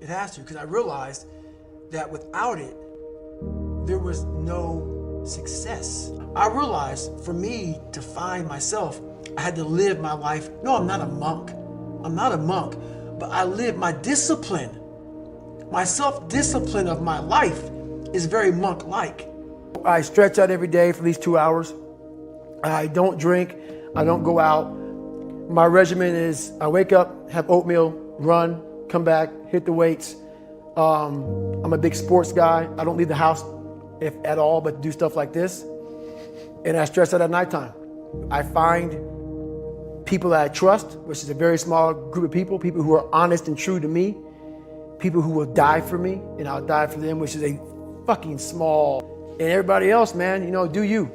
It has to, because I realized that without it, there was no success. I realized for me to find myself, I had to live my life. No, I'm not a monk. I'm not a monk, but I live my discipline. My self-discipline of my life is very monk-like. I stretch out every day for at least 2 hours. I don't drink. I don't go out. My regimen is I wake up, have oatmeal, run, come back, hit the weights. I'm a big sports guy. I don't leave the house if at all, but do stuff like this. And I stress out at nighttime. I find people that I trust, which is a very small group of people who are honest and true to me, people who will die for me, and I'll die for them, which is a fucking small. And everybody else, man, you know, do you.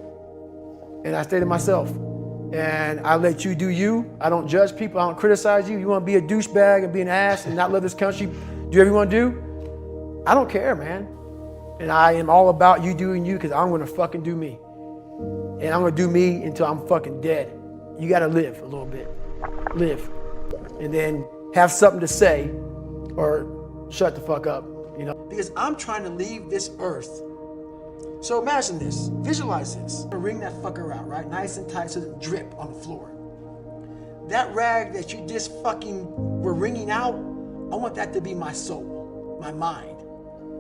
And I stay to myself. And I let you do you. I don't judge people. I don't criticize you. You want to be a douchebag and be an ass and not love this country, do whatever you want to do. I don't care, man. And I am all about you doing you because I'm going to fucking do me. And I'm going to do me until I'm fucking dead. You got to live a little bit. Live. And then have something to say or shut the fuck up, you know? Because I'm trying to leave this earth. So imagine this, visualize this. Wring that fucker out, right? Nice and tight so it doesn't drip on the floor. That rag that you just fucking were wringing out, I want that to be my soul, my mind.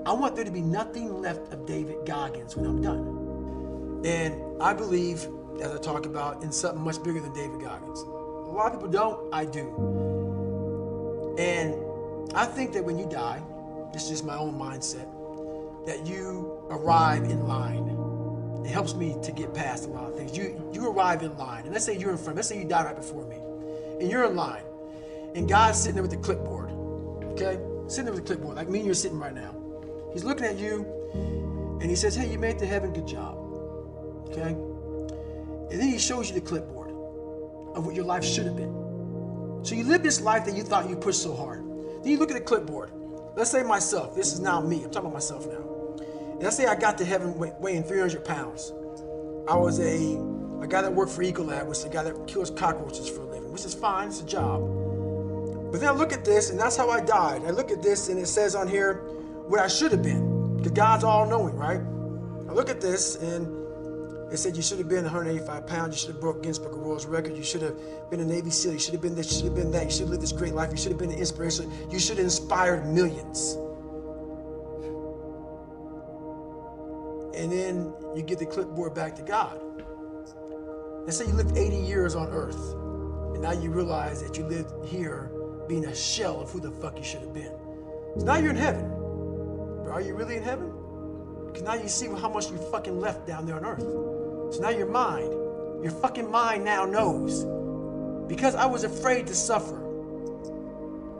I want there to be nothing left of David Goggins when I'm done. And I believe, as I talk about, in something much bigger than David Goggins. A lot of people don't, I do. And I think that when you die, this is just my own mindset, that you arrive in line. It helps me to get past a lot of things. You arrive in line, and let's say you're in front, let's say you die right before me, and you're in line, and God's sitting there with the clipboard, okay? Sitting there with the clipboard, like me and you're sitting right now. He's looking at you, and he says, hey, you made it to heaven, good job, okay? And then he shows you the clipboard of what your life should have been. So you live this life that you thought you pushed so hard. Then you look at the clipboard. Let's say myself, this is now me, I'm talking about myself now. And let's say I got to heaven weighing 300 pounds. I was a guy that worked for Ecolab, which is a guy that kills cockroaches for a living, which is fine, it's a job. But then I look at this, and that's how I died. I look at this, and it says on here what I should have been, because God's all-knowing, right? I look at this, and it said you should have been 185 pounds, you should have broke Guinness Book of World Records, you should have been a Navy SEAL, you should have been this, you should have been that, you should have lived this great life, you should have been an inspiration, you should have inspired millions. And then you get the clipboard back to God. Let's say you lived 80 years on earth, and now you realize that you lived here being a shell of who the fuck you should have been. So now you're in heaven. But are you really in heaven? Because now you see how much you fucking left down there on earth. So now your fucking mind now knows. Because I was afraid to suffer.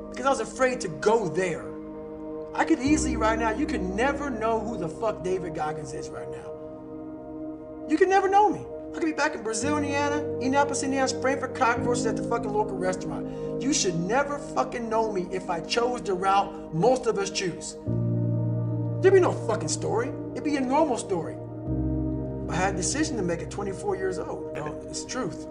Because I was afraid to go there. I could easily right now, you could never know who the fuck David Goggins is right now. You could never know me. I could be back in Brazil, Indiana, Indianapolis, Indiana, spraying for cockroaches at the fucking local restaurant. You should never fucking know me if I chose the route most of us choose. There'd be no fucking story. It'd be a normal story. I had a decision to make at 24 years old. You know, it's the truth.